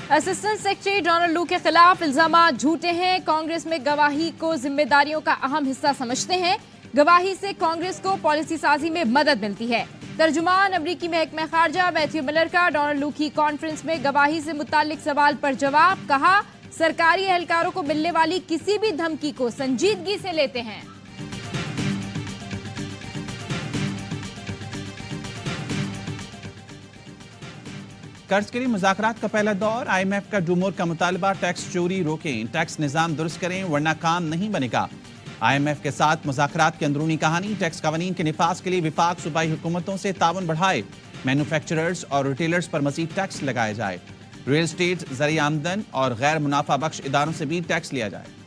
Assistant secretary Donald लू के खिलाफ इल्जाम झूठे हैं। कांग्रेस में गवाही को जिम्मेदारियों का अहम हिस्सा समझते हैं। गवाही से कांग्रेस को पॉलिसी साजी में मदद मिलती है। तर्जुमान अमरीकी महकमा खारजा मैथ्यू मिलर का डोनाल्ड लू की कॉन्फ्रेंस में गवाही से मुतालिक सवाल पर जवाब। कहा, सरकारी एहलकारों को मिलने वाली किसी भी धमकी को संजीदगी से लेते हैं। कर्ज के लिए मुज़ाकरात का पहला दौर। IMF का डूमोर का मुतालबा, टैक्स चोरी रोकें, टैक्स निज़ाम दुरुस्त करें वरना काम नहीं बनेगा। IMF के साथ मुज़ाकरात की अंदरूनी कहानी। टैक्स कवानीन के निफाज के लिए विफाक सूबाई हुकूमतों से ताउन बढ़ाए। मैन्युफैक्चरर्स और रिटेलर्स पर मजीद टैक्स लगाया जाए। रियल एस्टेट, ज़रिए आमदन और गैर मुनाफा बख्श इदारों से भी टैक्स लिया जाए।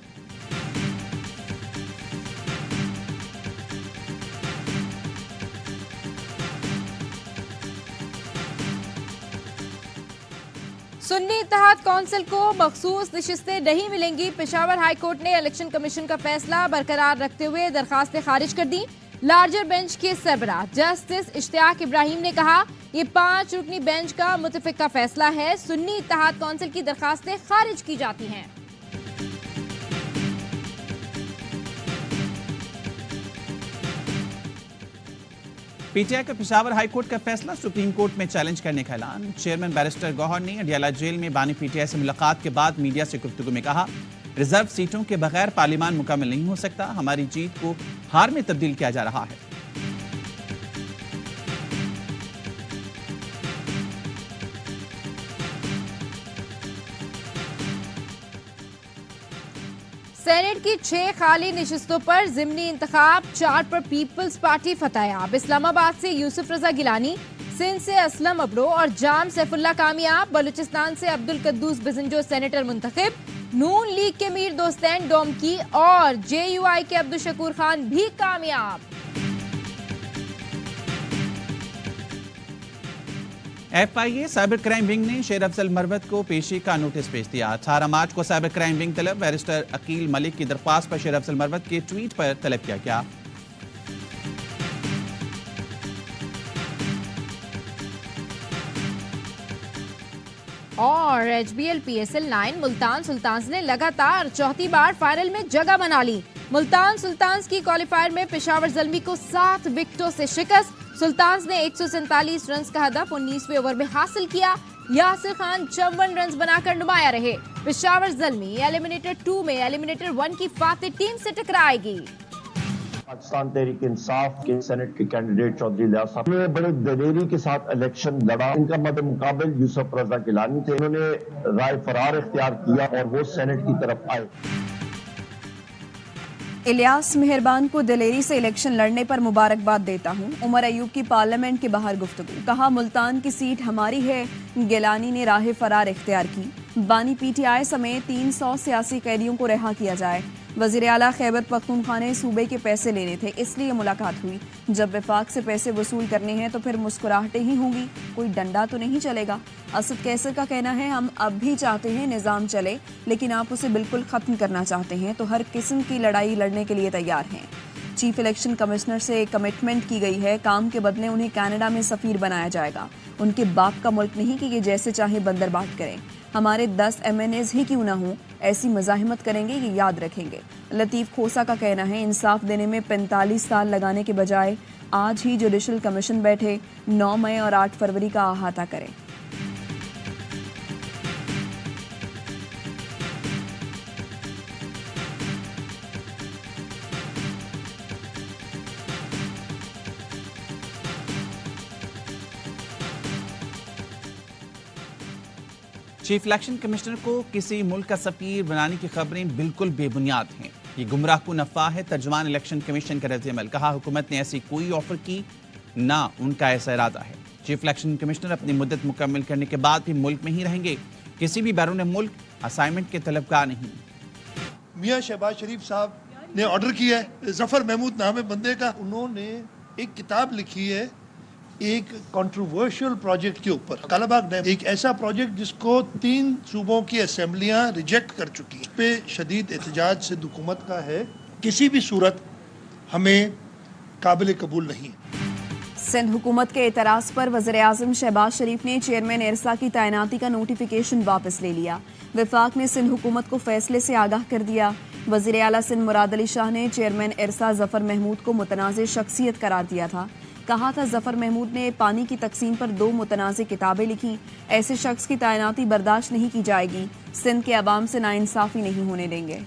सुन्नी इत्तेहाद कौंसिल को मखसूस नशिस्तें नहीं मिलेंगी। पेशावर हाई कोर्ट ने इलेक्शन कमीशन का फैसला बरकरार रखते हुए दरखास्तें खारिज कर दी। लार्जर बेंच के सरबराह जस्टिस इश्तियाक इब्राहिम ने कहा, ये 5 रुकनी बेंच का मुतफिका फैसला है। सुन्नी इत्तेहाद कौंसिल की दरखास्तें खारिज की जाती हैं। PTI का पेशावर हाई कोर्ट का फैसला सुप्रीम कोर्ट में चैलेंज करने का ऐलान। चेयरमैन बैरिस्टर गौहर ने अडियाला जेल में बानी PTI से मुलाकात के बाद मीडिया से गुफ्तगू में कहा, रिजर्व सीटों के बगैर पार्लियामान मुकम्मल नहीं हो सकता। हमारी जीत को हार में तब्दील किया जा रहा है। सेनेट की 6 खाली निशिस्तों पर जिमनी इंतखाब। 4 पर पीपल्स पार्टी फतेहयाब। इस्लामाबाद से यूसुफ रजा गिलानी, सिंध से असलम अबरो और जाम सैफुल्ला कामयाब। बलूचिस्तान से अब्दुल कद्दूस बिजंजो सेनेटर मुंतखब। नून लीग के मीर दोस्तैन डोमकी और JUI के अब्दुल शकूर खान भी कामयाब। FIA साइबर क्राइम विंग ने शेर अफजल मरवत को पेशी का नोटिस भेज दिया। 18 मार्च को साइबर क्राइम विंग तलब बैरिस्टर अकील मलिक की दरख्वास्त पर शेर अफजल मरवत के ट्वीट पर तलब किया गया। और HBL PSL 9 मुल्तान सुल्तान्स ने लगातार चौथी बार फाइनल में जगह बना ली। मुल्तान सुल्तान्स की क्वालिफायर में पेशावर ज़ल्मी को 7 विकेटों से शिकस्त। सुल्तान्स ने 147 रन का हदफ 19वें ओवर में हासिल किया। यासिर खान 54 रन बनाकर नुमाया रहे। पेशावर ज़ल्मी एलिमिनेटर 2 में एलिमिनेटर 1 की फातेह टीम से टकराएगी। पाकिस्तान तहरीक इंसाफ के सेनेट के कैंडिडेट चौधरी लियास साहब ने बड़े दलेरी के साथ इलेक्शन लड़ा। इनका मद मुकाबिल यूसुफ रजा गिलानी थे। उन्होंने राय फरार इख्तियार किया और वो सेनेट की तरफ आए। इलियास मेहरबान को दलेरी से इलेक्शन लड़ने पर मुबारकबाद देता हूं। उमर अयूब की पार्लियामेंट के बाहर गुफ्तगू। कहा, मुल्तान की सीट हमारी है। गिलानी ने राह फरार इख्तियार की। बानी PTI समेत 300 सियासी कैदियों को रिहा किया जाए। वज़ीर आला खैबर पख्तूनख्वा ने सूबे के पैसे लेने थे, इसलिए मुलाकात हुई। जब वफाक से पैसे वसूल करने हैं तो फिर मुस्कुराहटें ही होंगी, कोई डंडा तो नहीं चलेगा। असद कैसर का कहना है, हम अब भी चाहते हैं निज़ाम चले, लेकिन आप उसे बिल्कुल ख़त्म करना चाहते हैं तो हर किस्म की लड़ाई लड़ने के लिए तैयार हैं। चीफ इलेक्शन कमिश्नर से कमिटमेंट की गई है, काम के बदले उन्हें कनाडा में सफ़ीर बनाया जाएगा। उनके बाप का मुल्क नहीं कि ये जैसे चाहे बंदर बाट करें। हमारे 10 MNAs ही क्यों ना हों, ऐसी मज़ाहिमत करेंगे, ये याद रखेंगे। लतीफ़ खोसा का कहना है, इंसाफ देने में 45 साल लगाने के बजाय आज ही जुडिशल कमीशन बैठे 9 मई और 8 फरवरी का अहाता करें। चीफ इलेक्शन कमिश्नर को किसी मुल्क का सफीर बनाने की खबरें बिल्कुल बेबुनियाद हैं। ये गुमराहकुन अफवाह है। तर्जुमान इलेक्शन कमीशन का रद्द-ए-अमल। कहा, हुकूमत ने ऐसी कोई ऑफर की ना उनका ऐसा इरादा है। चीफ इलेक्शन कमिश्नर अपनी मुद्दत मुकम्मल करने के बाद भी मुल्क में ही रहेंगे। किसी भी बैरून मुल्क असाइनमेंट के तलबगार नहीं। मियां शहबाज शरीफ साहब ने ऑर्डर किया है, जफर महमूद नाम है बंदे का, उन्होंने एक किताब लिखी है एक कंट्रोवर्शियल प्रोजेक्ट के ऊपर। कालाबाग डैम एक ऐसा प्रोजेक्ट जिसको 3 सूबों की असेंबलियां रिजेक्ट कर चुकी हैं। इस पे शदीद एहतजाज से हुकूमत का है, किसी भी सूरत हमें काबिल कबूल नहीं है। सिंध हुकूमत के एतराज पर वज़ीर-ए-आज़म शहबाज शरीफ ने चेयरमैन इरसा की तैनाती का नोटिफिकेशन वापस ले लिया। वफाक ने सिंध हुकूमत को फैसले से आगाह कर दिया। वज़ीर आला सिंध मुराद अली शाह ने चेयरमैन इरसा ज़फ़र महमूद को मुतनाज़ शख्सियत करार दिया था। कहा था ज़फ़र महमूद ने पानी की तकसीम पर 2 मुतनाज़ किताबें लिखी। ऐसे शख्स की तैनाती बर्दाश्त नहीं की जाएगी। सिंध के अवाम से नाइंसाफ़ी नहीं होने देंगे।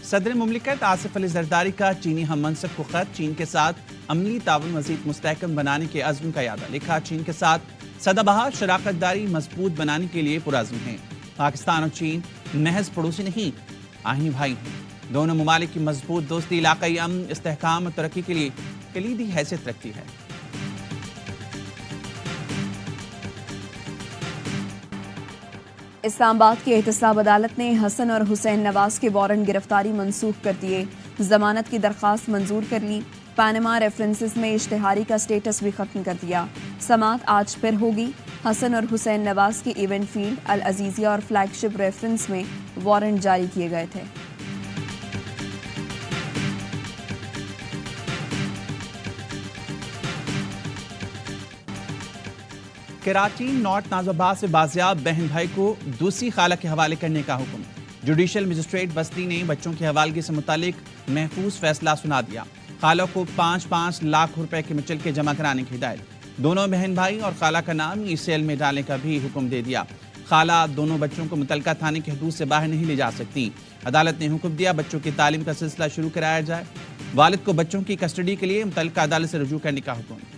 सदर मुमलिकत आसिफ अली जरदारी का चीनी हम मनसब को खत। चीन के साथ अमली ताउन मज़ीद मुस्तहकम बनाने के अज़्म का यादा। लिखा, चीन के साथ सदाबहार शराकतदारी मजबूत बनाने के लिए पुरअज़्म हैं। पाकिस्तान और चीन महज पड़ोसी नहीं, आहिनी भाई हैं। दोनों ममालिक की मजबूत दोस्ती इलाकाई अमन, इस्तेहकाम और तरक्की के लिए कलीदी हैसियत रखती है। इस्लामाबाद की एहतसाब अदालत ने हसन और हुसैन नवाज के वारंट गिरफ्तारी मंसूख कर दिए। जमानत की दरख्वास्त मंजूर कर ली। पानामा रेफरेंसेस में इश्तिहारी का स्टेटस भी खत्म कर दिया। समात आज फिर होगी। हसन और हुसैन नवाज के इवेंट फील्ड, अल अजीजिया और फ्लैगशिप रेफरेंस में वारंट जारी किए गए थे। कराची नॉर्थ नाज़ाबाद से बाजियाब बहन भाई को दूसरी खाला के हवाले करने का हुक्म। जुडिशल मजिस्ट्रेट बस्ती ने बच्चों की हवालगी से मुतालिक महफूज फैसला सुना दिया। खाला को 5-5 लाख रुपए के मुचलके जमा कराने की हिदायत। दोनों बहन भाई और खाला का नाम ई सेल में डालने का भी हुक्म दे दिया। खाला दोनों बच्चों को मुतलका थाने की हदूद से बाहर नहीं ले जा सकती। अदालत ने हुक्म दिया बच्चों की तालीम का सिलसिला शुरू कराया जाए। वालिद को बच्चों की कस्टडी के लिए मुतलका अदालत से रुजू करने का हुक्म।